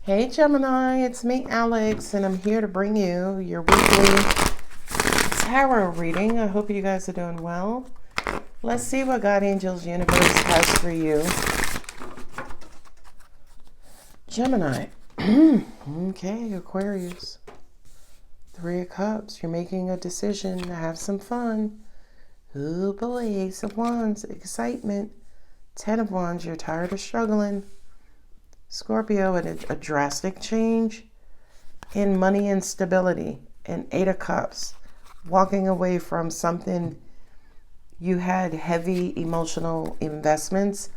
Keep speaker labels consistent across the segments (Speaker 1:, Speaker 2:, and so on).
Speaker 1: Hey Gemini, it's me Alex, and I'm here to bring you your weekly tarot reading. I hope you guys are doing well. Let's see what God Angels Universe has for you. Gemini. Okay, Aquarius. 3 of Cups. You're making a decision to have some fun. Oh boy, Ace of Wands. Excitement. 10 of Wands. You're tired of struggling. Scorpio, a drastic change in money and stability. And 8 of Cups, walking away from something you had heavy emotional investments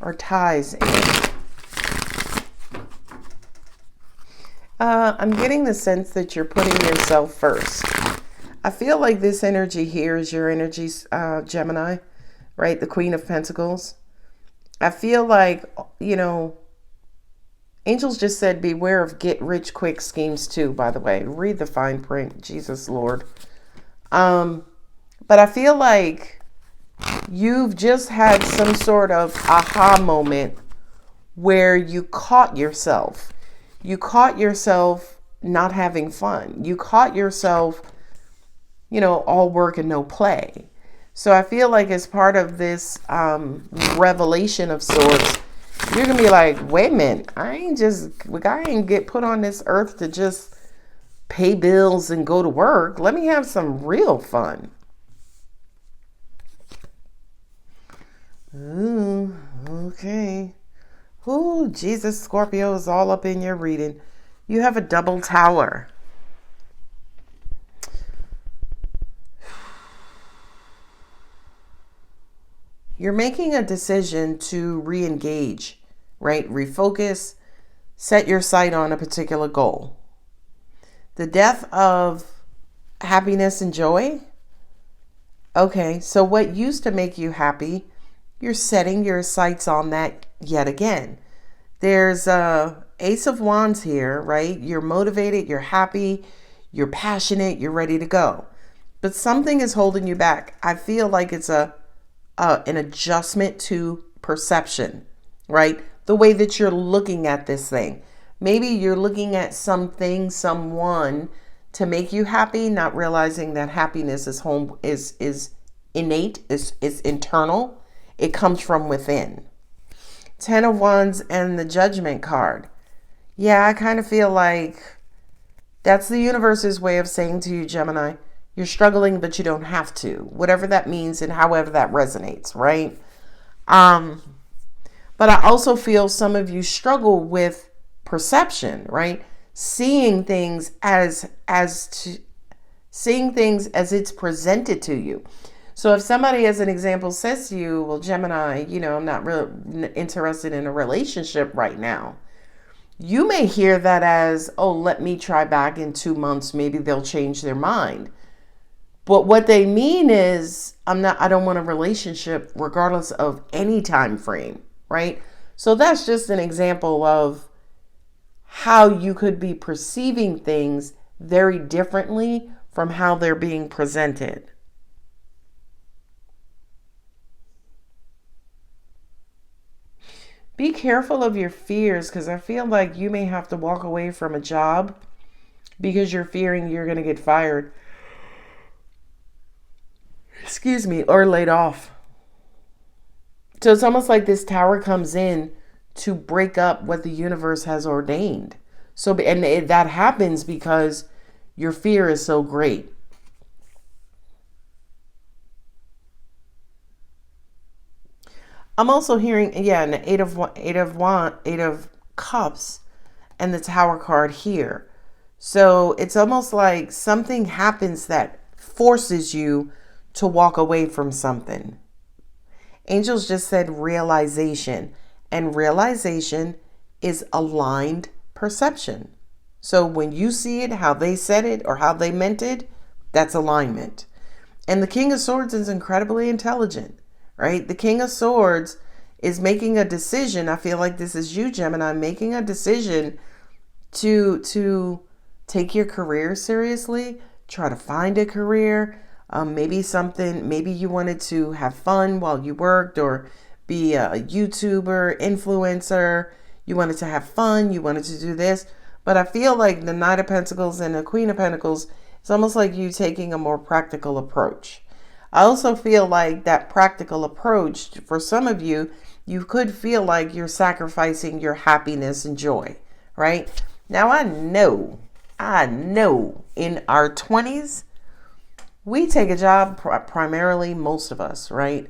Speaker 1: or ties in. I'm getting the sense that you're putting yourself first. I feel like this energy here is your energy, Gemini, right? The Queen of Pentacles. I feel like, Angels just said beware of get-rich-quick schemes too, by the way. Read the fine print. Jesus Lord. But I feel like you've just had some sort of aha moment where you caught yourself. You caught yourself not having fun. You caught yourself, all work and no play. So I feel like as part of this revelation of sorts, you're going to be like, wait a minute, I ain't get put on this earth to just pay bills and go to work. Let me have some real fun. Ooh, okay. Ooh, Jesus, Scorpio is all up in your reading. You have a double tower. You're making a decision to re-engage, right? Refocus, set your sight on a particular goal. The death of happiness and joy. Okay, so what used to make you happy, you're setting your sights on that yet again. There's Ace of Wands here, right? You're motivated, you're happy, you're passionate, you're ready to go. But something is holding you back. I feel like it's an adjustment to perception, right? The way that you're looking at this thing. Maybe you're looking at something, someone to make you happy, not realizing that happiness is innate, is internal. It comes from within. 10 of Wands and the Judgment card. Yeah, I kind of feel like that's the universe's way of saying to you, Gemini, you're struggling, but you don't have to. Whatever that means and however that resonates, right? But I also feel some of you struggle with perception, right? Seeing things as it's presented to you. So if somebody, as an example, says to you, well, Gemini, I'm not really interested in a relationship right now. You may hear that as, oh, let me try back in 2 months. Maybe they'll change their mind. But what they mean is, I don't want a relationship regardless of any time frame, right? So that's just an example of how you could be perceiving things very differently from how they're being presented. Be careful of your fears, because I feel like you may have to walk away from a job because you're fearing you're going to get fired. Or laid off. So it's almost like this tower comes in to break up what the universe has ordained. That happens because your fear is so great. I'm also hearing, an eight of Cups and the Tower card here. So it's almost like something happens that forces you to walk away from something. Angels just said realization, and realization is aligned perception. So when you see it, how they said it or how they meant it, that's alignment. And the King of Swords is incredibly intelligent, right? The King of Swords is making a decision. I feel like this is you, Gemini, making a decision to take your career seriously, try to find a career. Maybe you wanted to have fun while you worked, or be a YouTuber, influencer. You wanted to have fun. You wanted to do this. But I feel like the Knight of Pentacles and the Queen of Pentacles, it's almost like you taking a more practical approach. I also feel like that practical approach, for some of you, you could feel like you're sacrificing your happiness and joy, right? Now, I know in our 20s, we take a job, primarily most of us, right?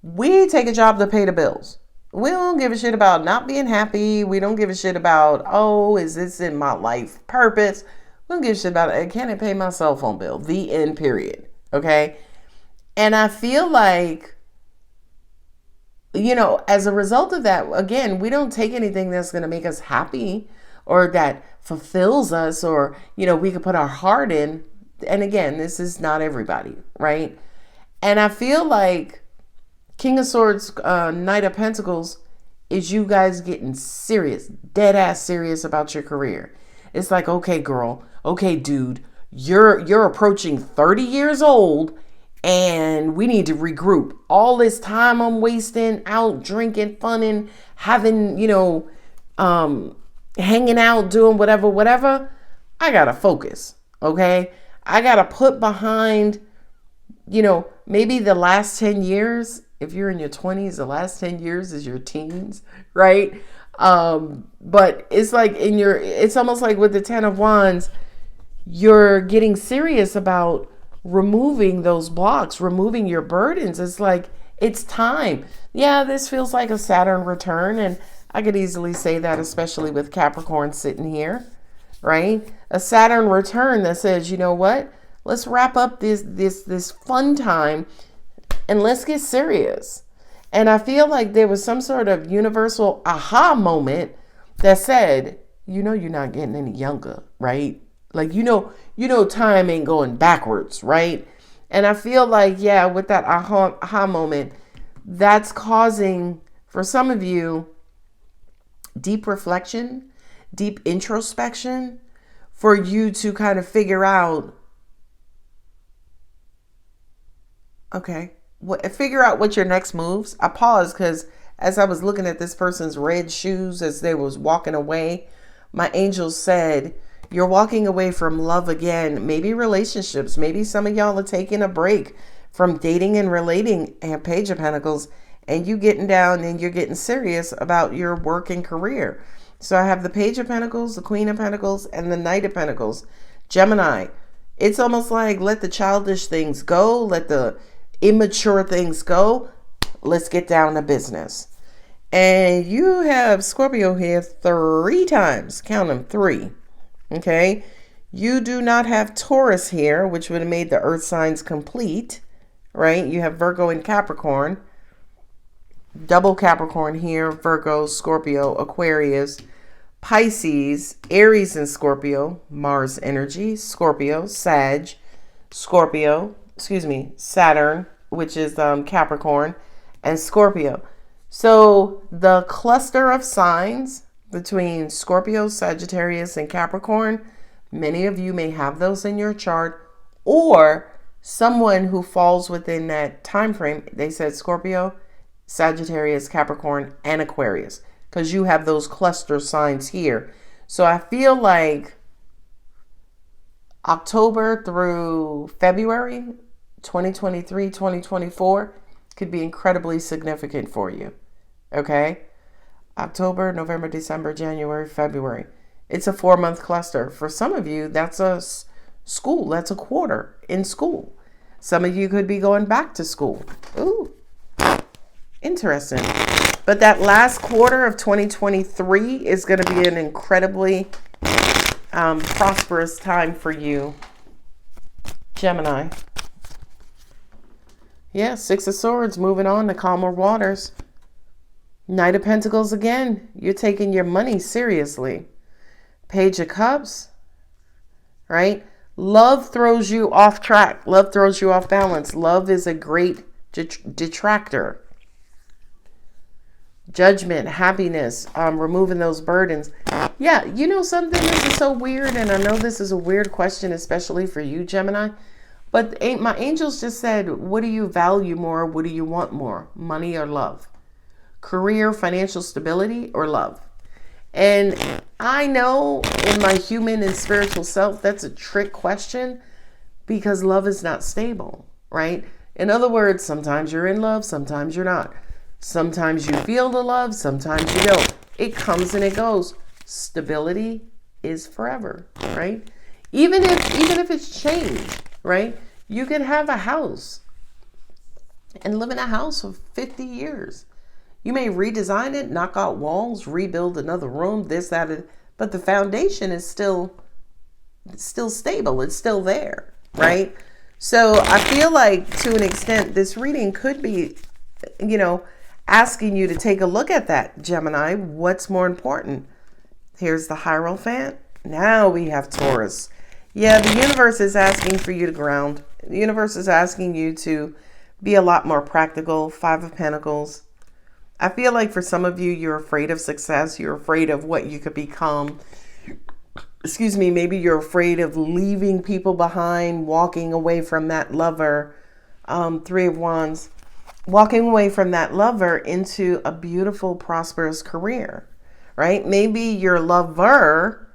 Speaker 1: We take a job to pay the bills. We don't give a shit about not being happy. We don't give a shit about, oh, is this in my life purpose? We don't give a shit about it. Can I pay my cell phone bill? The end, period. Okay? And I feel like, as a result of that, again, we don't take anything that's going to make us happy or that fulfills us, or, we could put our heart in. And again, this is not everybody, right? And I feel like King of Swords, Knight of Pentacles is you guys getting serious, dead ass serious about your career. It's like, okay, girl, okay, dude, you're approaching 30 years old and we need to regroup. All this time I'm wasting out drinking, funning, having, hanging out, doing whatever. I gotta focus, okay? I gotta put behind, maybe the last 10 years. If you're in your 20s, the last 10 years is your teens, right? But it's like it's almost like with the 10 of Wands, you're getting serious about removing those blocks, removing your burdens. It's like, it's time. Yeah, this feels like a Saturn return. And I could easily say that, especially with Capricorn sitting here, right? A Saturn return that says, you know what? Let's wrap up this fun time and let's get serious. And I feel like there was some sort of universal aha moment that said, you're not getting any younger, right? Like, time ain't going backwards, right? And I feel like, yeah, with that aha moment, that's causing, for some of you, deep reflection, deep introspection, for you to kind of figure out, okay, figure out what your next moves. I paused because as I was looking at this person's red shoes as they was walking away, my angels said, you're walking away from love again, maybe relationships. Maybe some of y'all are taking a break from dating and relating, and Page of Pentacles, and you getting down and you're getting serious about your work and career. So I have the Page of Pentacles, the Queen of Pentacles, and the Knight of Pentacles. Gemini, it's almost like let the childish things go, let the immature things go. Let's get down to business. And you have Scorpio here 3 times. Count them, 3. Okay. You do not have Taurus here, which would have made the earth signs complete, right? You have Virgo and Capricorn. Double Capricorn here, Virgo, Scorpio, Aquarius, Pisces, Aries and Scorpio, Mars energy, Scorpio, Sag, Scorpio, Saturn, which is Capricorn, and Scorpio. So the cluster of signs between Scorpio, Sagittarius, and Capricorn, many of you may have those in your chart, or someone who falls within that time frame. They said Scorpio, Sagittarius, Capricorn, and Aquarius, because you have those cluster signs here. So I feel like October through February 2023, 2024 could be incredibly significant for you. Okay? October, November, December, January, February. It's a 4-month cluster. For some of you, that's a school. That's a quarter in school. Some of you could be going back to school. Ooh, interesting. But that last quarter of 2023 is going to be an incredibly prosperous time for you, Gemini. Yeah, 6 of Swords, moving on to calmer waters. Knight of Pentacles again. You're taking your money seriously. Page of Cups, right? Love throws you off track. Love throws you off balance. Love is a great detractor. Judgment, happiness, removing those burdens. Yeah, you know something? This is so weird, and I know this is a weird question, especially for you, Gemini. But my angels just said, what do you value more? What do you want more? Money or love? career, financial stability, or love? And I know in my human and spiritual self, that's a trick question because love is not stable, right? In other words, sometimes you're in love, sometimes you're not. Sometimes you feel the love, sometimes you don't. It comes and it goes. Stability is forever, right? Even if it's change, right? You could have a house and live in a house for 50 years. You may redesign it, knock out walls, rebuild another room, this, that, but the foundation is still stable. It's still there, right? So I feel like to an extent, this reading could be, asking you to take a look at that, Gemini. What's more important? Here's the Hierophant. Now we have Taurus. Yeah, the universe is asking for you to ground. The universe is asking you to be a lot more practical. Five of Pentacles. I feel like for some of you, you're afraid of success. You're afraid of what you could become. Excuse me, maybe you're afraid of leaving people behind, walking away from that lover. Three of Wands. Walking away from that lover into a beautiful, prosperous career, right? Maybe your lover,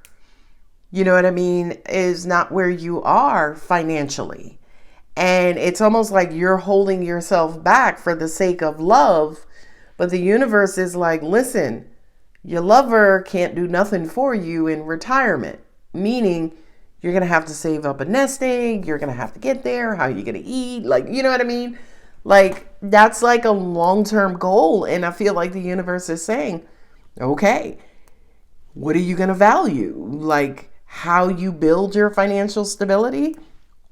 Speaker 1: you know what I mean, is not where you are financially. And it's almost like you're holding yourself back for the sake of love. But the universe is like, listen, your lover can't do nothing for you in retirement, meaning you're going to have to save up a nest egg. You're going to have to get there. How are you going to eat? Like, you know what I mean? Like, that's like a long-term goal. And I feel like the universe is saying, okay, what are you going to value? Like how you build your financial stability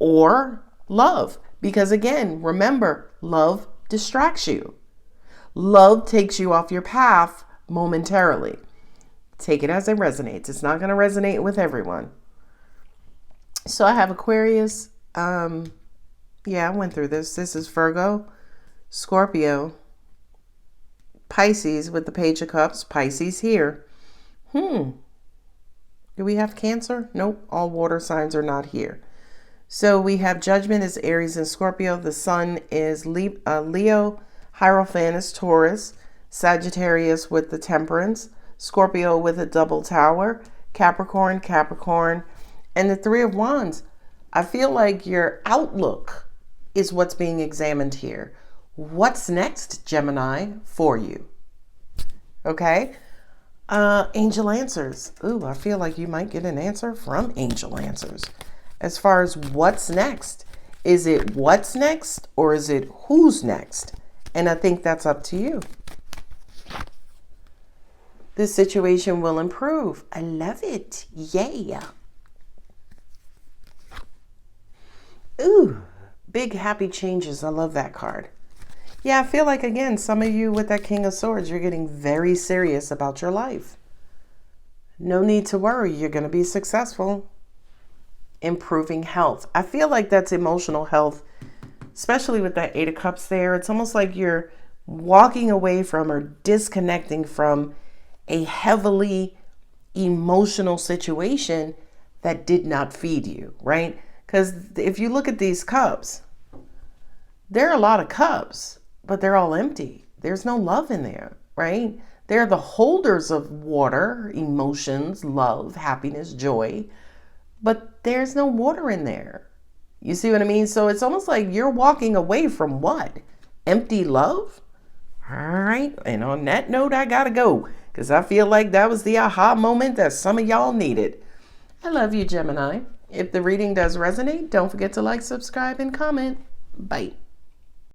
Speaker 1: or love? Because again, remember, love distracts you. Love takes you off your path momentarily. Take it as it resonates. It's not going to resonate with everyone. So I have Aquarius. I went through this. This is Virgo, Scorpio, Pisces with the Page of Cups. Pisces here. Do we have Cancer? Nope. All water signs are not here. So we have Judgment is Aries and Scorpio. The Sun is Leo. Hierophant is Taurus. Sagittarius with the Temperance. Scorpio with a double tower. Capricorn. And the Three of Wands. I feel like your outlook is what's being examined here. What's next, Gemini, for you? Okay. Angel Answers. Ooh, I feel like you might get an answer from Angel Answers. As far as what's next. Is it what's next or is it who's next? And I think that's up to you. This situation will improve. I love it. Yeah. Ooh, big happy changes. I love that card. Yeah, I feel like, again, some of you with that King of Swords, you're getting very serious about your life. No need to worry. You're going to be successful. Improving health. I feel like that's emotional health, especially with that Eight of Cups there. It's almost like you're walking away from or disconnecting from a heavily emotional situation that did not feed you, right? Because if you look at these cups, there are a lot of cups, but they're all empty. There's no love in there, right? They're the holders of water, emotions, love, happiness, joy, but there's no water in there. You see what I mean? So it's almost like you're walking away from what? Empty love? All right. And on that note, I got to go because I feel like that was the aha moment that some of y'all needed. I love you, Gemini. If the reading does resonate, don't forget to like, subscribe, and comment. Bye.